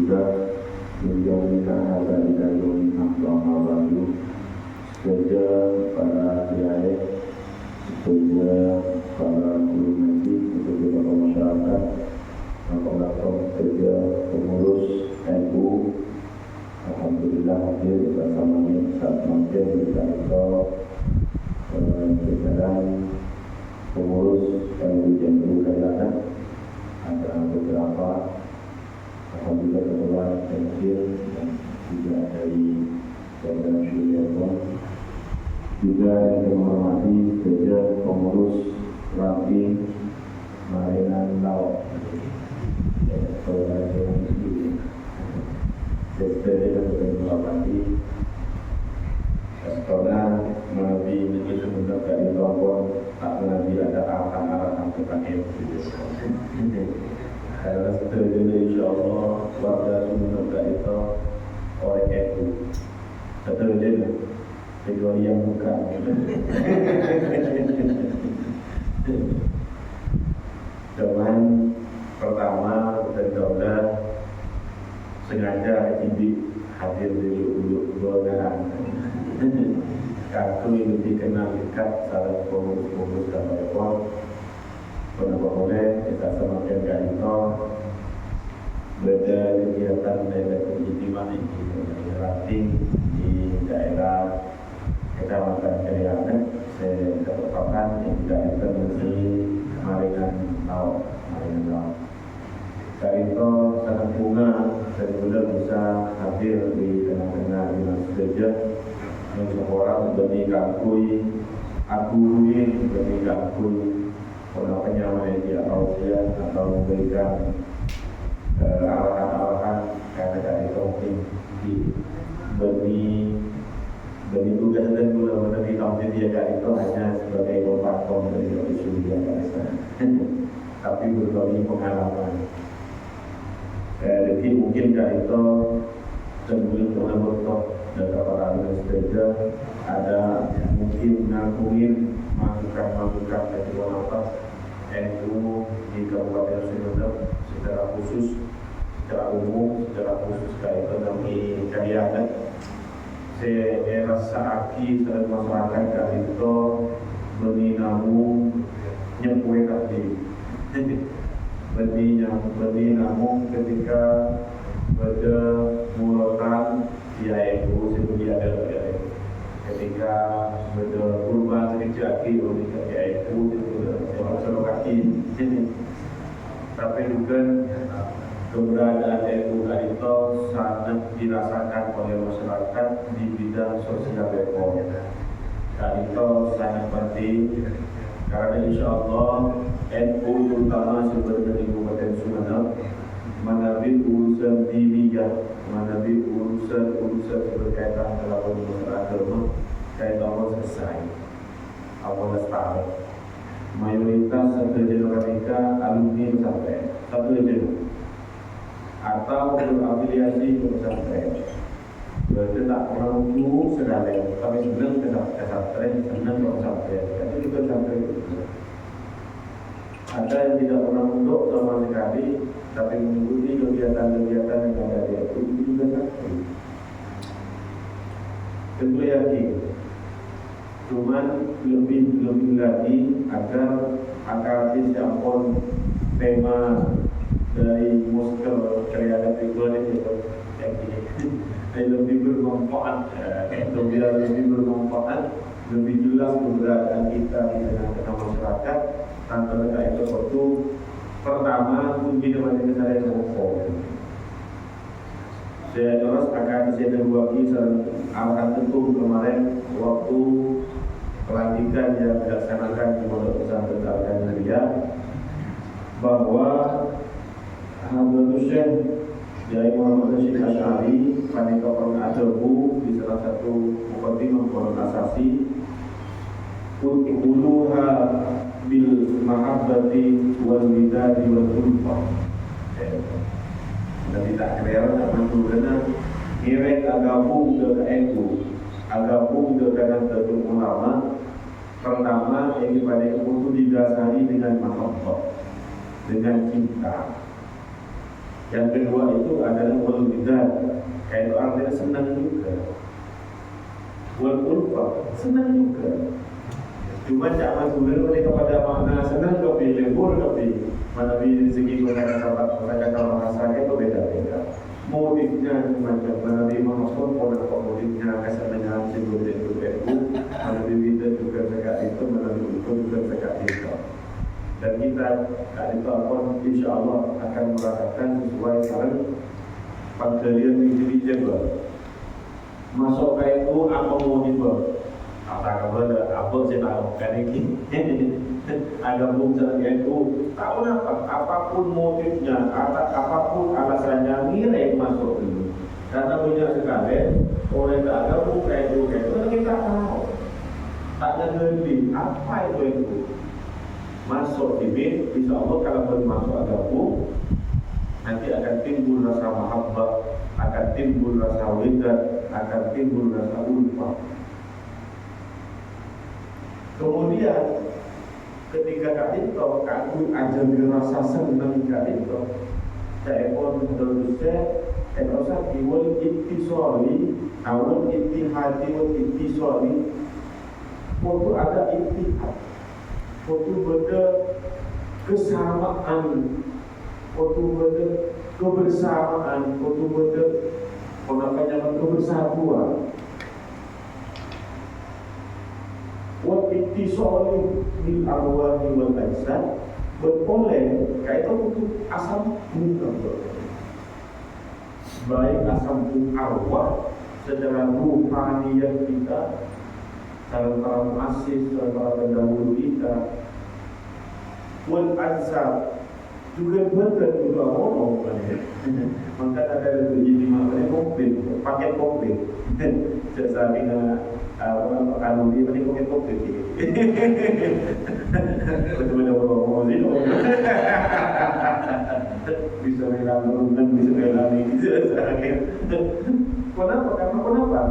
juga menjauhkan harga dikandung nama baru sejaga para kiai, sejaga para guru ngaji, sejaga para masyarakat, langsung sejaga pengurus NU. Alhamdulillah hadir bersamanya saat mampir berkantor jajaran pengurus NU Jambu Kayangan. Ada beberapa alhamdulillah ketua pensil dan juga dari saudara Syuriawan, juga yang menghormati sejajar pengurus rapi Marinan Laut, saudara Syuriawan, sejajar yang menghormati karena Nabi itu benar dari tombol tak Nabi ada arahan-arahan tentang karena setelah insyaAllah warga Sumeneb itu oleh itu setelah kecuali yang bukan cuman pertama tentunya sengaja ini hadir di Bulgaran kartu ini dikenal dekat salah pengurus dan rekor pada boleh kita semakin kantor berada kegiatan daerah kejitimah di ranting di daerah Kecamatan Kayangan. Saya ketepatan yang daerah Mesir Marinan Laut. Karito sangat bunga dan mudah bisa hadir di tengah-tengah dinas gereja yang seorang demi kangkui aku demi kangkui orang penyamai dia atau memberikan arahan-arahan karena dari topik di demi tugas dan mula-mula di tahun dia itu hanya sebagai platform dari isu dia tapi berbagi pengalaman. Jadi mungkin itu sebelum menurut dan para administrator ada mungkin ngangkuin masukan dari atas NU di Kabupaten Sumeneb secara khusus, secara umum, secara khusus kaitan dengan Kayangan. Saya rasa aki serta masyarakat dari itu meninamu nyepue tadi. Beri namun ketika pada mulatan yaitu seperti ada ketika pada kurban terjadi yaitu seluruh kaki tapi juga keberadaan NU itu sangat dirasakan oleh masyarakat di bidang sosial ekonomi dan itu sangat penting karena insyaAllah NU terutama sebagai Kabupaten Sumeneb mengambil urusan diniyah, mengambil urusan berkaitan dengan urusan agama, kaitan Allah selesai, Allah lestari. Mayoritas satu mereka alumni pesantren, satu atau berafiliasi ke pesantren. Berarti tak pernah untuk sekali, tapi senang ke pesantren, senang ke pesantren. Itu juga pesantren. Ada yang tidak pernah untuk sama sekali, tapi mengikuti kegiatan-kegiatan yang ada di itu juga satu. Tentu yakin, cuman lebih lagi agar siapapun tema dari muskel kreatif itu lebih bermanfaat, lebih jelas keberadaan kita di tengah masyarakat. Tanpa itu waktu pertama kunci dengan saya ngomong. Saya terus akan saya berbagi arahan tentu kemarin waktu pelantikan yang dilaksanakan di Pondok Pesantren Al-Kaniyah bahwa Hadratus Syekh Kiai Muhammad Syekh Asy'ari Panitia Adabu di salah satu mukadimah Pondok Asasi uluha bil mahabbati wal widadi wal ulfah. Jadi tak kira karena kira agapung dengan NU, agapung dengan Nahdlatul Ulama. Pertama yang kepada itu didasari dengan mahabbah, dengan cinta. Yang kedua itu adalah wal bidan, kayak itu artinya senang juga. Wal ulfa, senang juga. Cuma jangan dulu kepada makna senang tapi lembur tapi mana di segi kata bahasanya itu beda-beda. Motifnya macam mana di maksud motifnya kesenangan sebelum itu mana di juga sekat itu mana di itu juga sekat itu. Dan kita kali itu pun insya Allah akan merasakan sesuai dengan panggilan individu. Masuk ke itu apa mau dibuat? Apa kabar? Apa saya tahu kan ini? Ada muncul itu tahu apa? Apapun motifnya, apapun alasannya nilai masuk dulu. Karena banyak sekali orang tak ada bukan itu kita tahu. Tak ada lebih apa itu? Masuk ini, insya Allah kalau bermasuk agama nanti akan timbul rasa mahabbah, akan timbul rasa wedad, akan timbul rasa ulfah. Kemudian ketika Kak Dito, aku ajar rasa senang Kak Dito, saya pun terusnya, saya iwal ittisali, awal ittihadi wal ittisali, waktu ada ittihad. Waktu benda kesamaan, waktu benda kebersamaan, waktu benda kebersatuan. Wa ittisali bil arwahi wal ajsad, beroleh kaitu untuk asam urat. Baik asam arwah secara ruhaniyat kita, para muassis, para pendahulu kita, wal ajsad juga betul juga orang maka ada lebih mana komplit paket komplit sesuatu kalau dia pakai paket komplit betul-betul orang ini bisa melalui dan bisa melalui kenapa?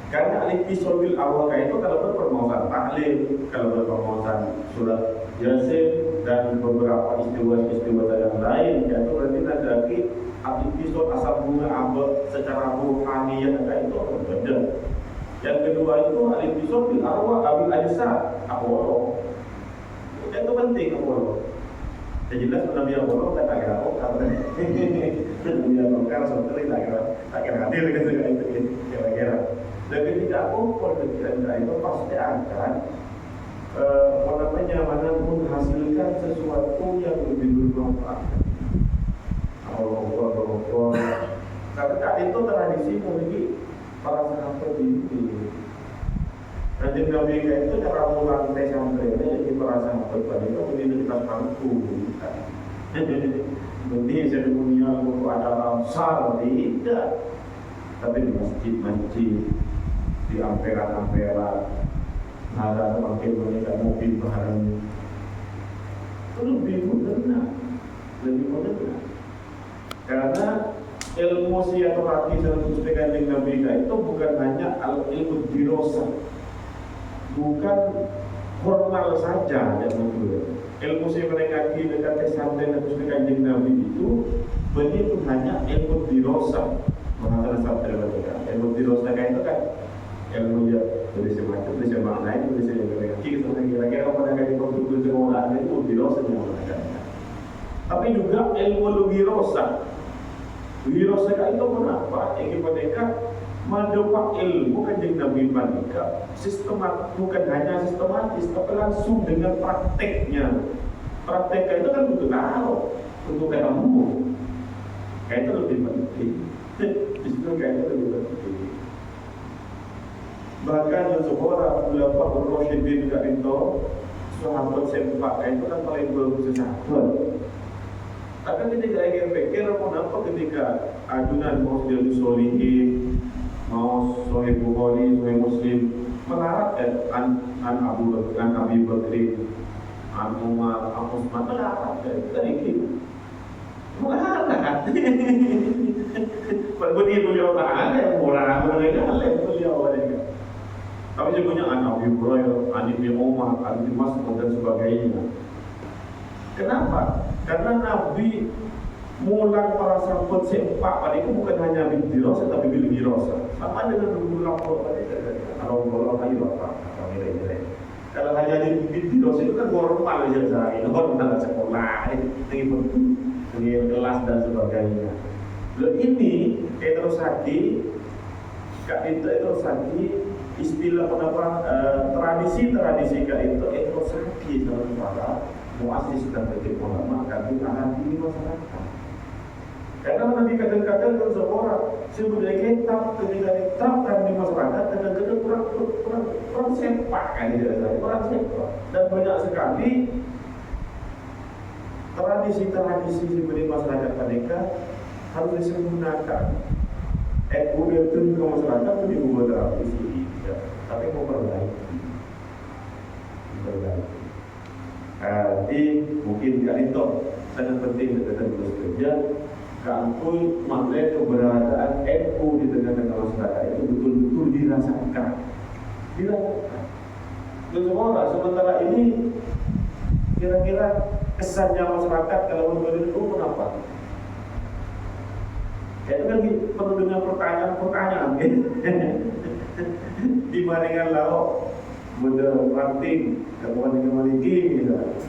Karena al-ittisabil awal itu kalau berpermohonan tahlil, kalau berpermohonan surat Yasin dan beberapa istiwa-istiwa yang lain, yaitu berarti lagi al-ittisal asal bunga abad secara ruhaniyah itu berbeda. Yang kedua itu al-ittisabil arwah abil ajsad awal. Itu penting awal. Jadi jelas Nabi Apollo tak kira apa Nabi Apollo kan sebetulnya tak kira hadir gitu kira-kira. Dan ketika ukur kegiatan itu pasti akan menghasilkan sesuatu yang lebih bermanfaat. Allah. Karena itu tradisi memiliki para sahabat ini. Kanjeng Nabi itu cara mulang teh sampai ini para sahabat itu begini kita mampu. Jadi seremonial itu ada ramsar tidak, tapi di masjid-masjid, di amperan-amperan, ada pakai mereka mobil bareng, itu lebih moderna. Karena ilmu silaturahmi dengan Kanjeng Nabi itu bukan hanya ilmu dirosah, bukan formal saja yang betul. Ilmu silaturahmi dekat sampai dengan Kanjeng Nabi itu begitu hanya ilmu dirosah. Mengenai sabda mereka, ilmu dirosah itu kan ilmu dia tulis semacam tulis makna itu tulis yang kita kira-kira pada kali itu semua itu dirosah menggunakan. Tapi juga ilmu lugirosah. Lugirosah itu kenapa? Yang mereka mendapat ilmu Kanjeng Nabi mereka sistematis, bukan hanya sistematis, tapi langsung dengan prakteknya. Prakteknya itu kan butuh tahu, untuk ilmu. Kayak itu lebih penting. Justru kayak itu lebih penting. Bahkan yang seorang ulama Rasyidin itu sahabat sempat itu kan paling bagus sahabat. Tapi ketika ingin pikir kenapa ketika ajunan mau jadi solihin, mau Sahih Bukhari, Sahih Muslim melarat an Abi Bakri, an Umar, an Utsman melarat itu melarat. Berbunyi beliau tak ada orang mereka lain beliau mereka. Tapi dia punya anak Abi Hurairah, an Ibnu Umar, an Mas'ud dan sebagainya. Kenapa? Karena Nabi mulang para sahabat sempak pada itu bukan hanya bil dirosa tapi bil girosa, sama dengan mulang kalau kayu apa nilai-nilai. Kalau hanya di bil dirosa itu kan normal aja sehari, normal sekolah, ini kelas dan sebagainya. Lalu ini etrosadi, kak itu etrosadi istilah tradisi kak itu etrosadi dalam para muassis dan tertib ulama kami akan di masyarakat. Karena nanti kadang-kadang kalau seorang sebenarnya kitab ketika diterapkan di masyarakat kadang-kadang kurang sempak kan kurang sempak, dan banyak sekali tradisi-tradisi di masyarakat mereka harus disempurnakan. Udah turun ke masyarakat itu diubah tradisi, ya. Tapi memperbaiki. Jadi mungkin kali itu sangat penting kita terus kerja. Kampung makna keberadaan NU di tengah-tengah masyarakat itu betul-betul dirasakan. Dan sementara ini kira-kira kesannya masyarakat kalau menurut itu kenapa? Itu kan penuh dengan pertanyaan. Di Maringan Laut, model ranting, kabupaten Maliki, misalnya.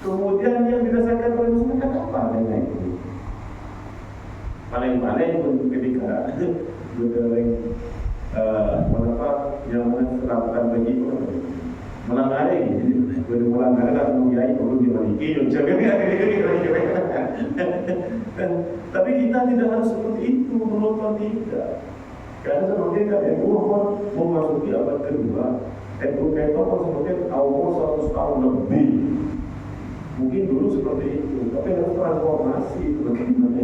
Kemudian yang dirasakan oleh masyarakat apa dengan itu? Paling-paling pun ketika bergeleng yang mana selatan bagi melanggaring, jadi melanggaring atau mengiai perlu dimiliki, tapi kita tidak harus seperti itu, menonton tidak. Karena sebagai KNU memasuki abad kedua, NU Ketok sebagai awal 100 tahun lebih. Mungkin dulu seperti itu, tapi harus transformasi bagaimana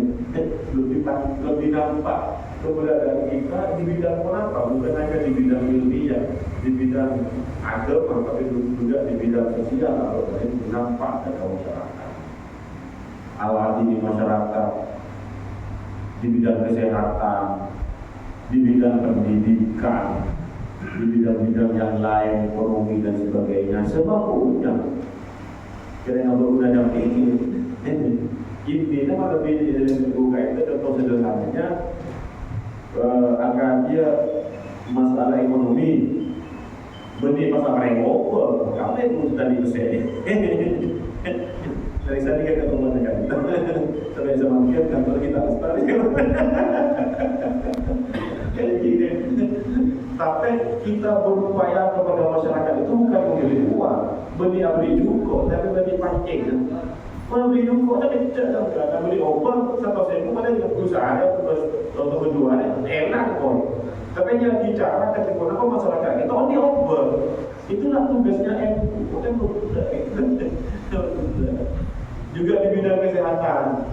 lebih nampak keberadaan kita di bidang apa? Bukan hanya di bidang ilmiah, di bidang agama, tapi juga di bidang sosial atau nampak dalam masyarakat. Awati di masyarakat, di bidang kesehatan, di bidang pendidikan, di bidang-bidang yang lain, ekonomi dan sebagainya, sebabnya. Kira-kira udah ada ini nama lebih buka itu contoh sederhananya agar dia masalah ekonomi benih pasar rengoper kami itu sudah dibesarkan dari saya kita ketemu dengan kita sampai zaman dia kantor kita lestari kayak gini. Tapi kita berupaya kepada masyarakat itu bukan memilih uang, beli abri juga, tapi beli pancing. Beli juga tapi tidak ada beli obat satu sen mana yang usaha untuk kedua enak kok. Tapi yang bicara ketika apa masyarakat kita on di obat. Itulah tugasnya MU. Juga di bidang kesehatan.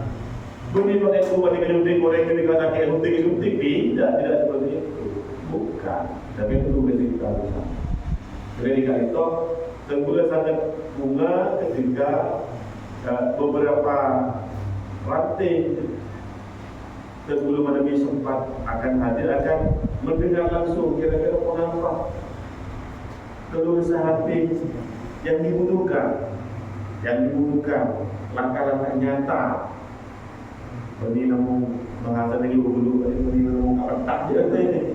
Beli pakai itu pada kejutik goreng ketika sakit suntik tidak seperti itu. Bukan, tapi itu tugas kita bersama. Ketika itu tentunya sangat bunga ketika beberapa ranting sebelum pandemi sempat akan hadir akan mendengar langsung kira-kira mengapa keluhan hati yang dibutuhkan langkah-langkah nyata. Ini namun bahasa lagi dulu, ini namun petak je,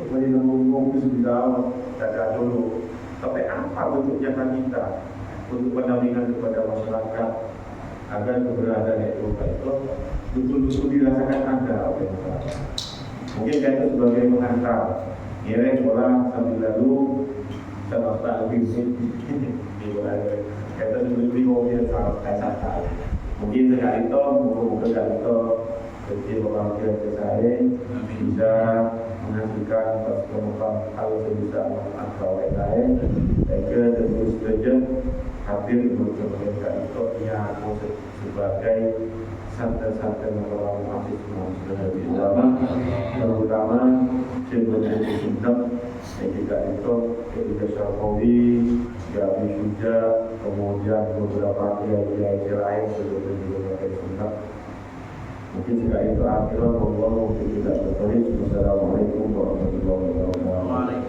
ini namun ngomong sudah tak dulu. Tapi apa bentuk nyata kita untuk pendampingan kepada masyarakat agar keberadaan itu betul-betul dirasakan ada. Mungkin itu sebagai pengantar. Kira sekolah sambil lalu sama tak lebih di mulai kita lebih mobil sama kata. Mungin sekali itu, bukan sekali itu. Jadi orang kira saya bisa menghasilkan pertemuan hal sebisa atau lain-lain. Saya terus saja hadir berkepentingan itu yang sebagai santai-santai orang mahasiswa dari ulama, terutama sebagai sunnah yang juga itu ketika Syafi'i, Gabi Suja, kemudian beberapa kiai lain sebagai sunnah. Mungkin sekali itu akhirnya Allah mungkin tidak bertulis. Wassalamualaikum warahmatullahi wabarakatuh.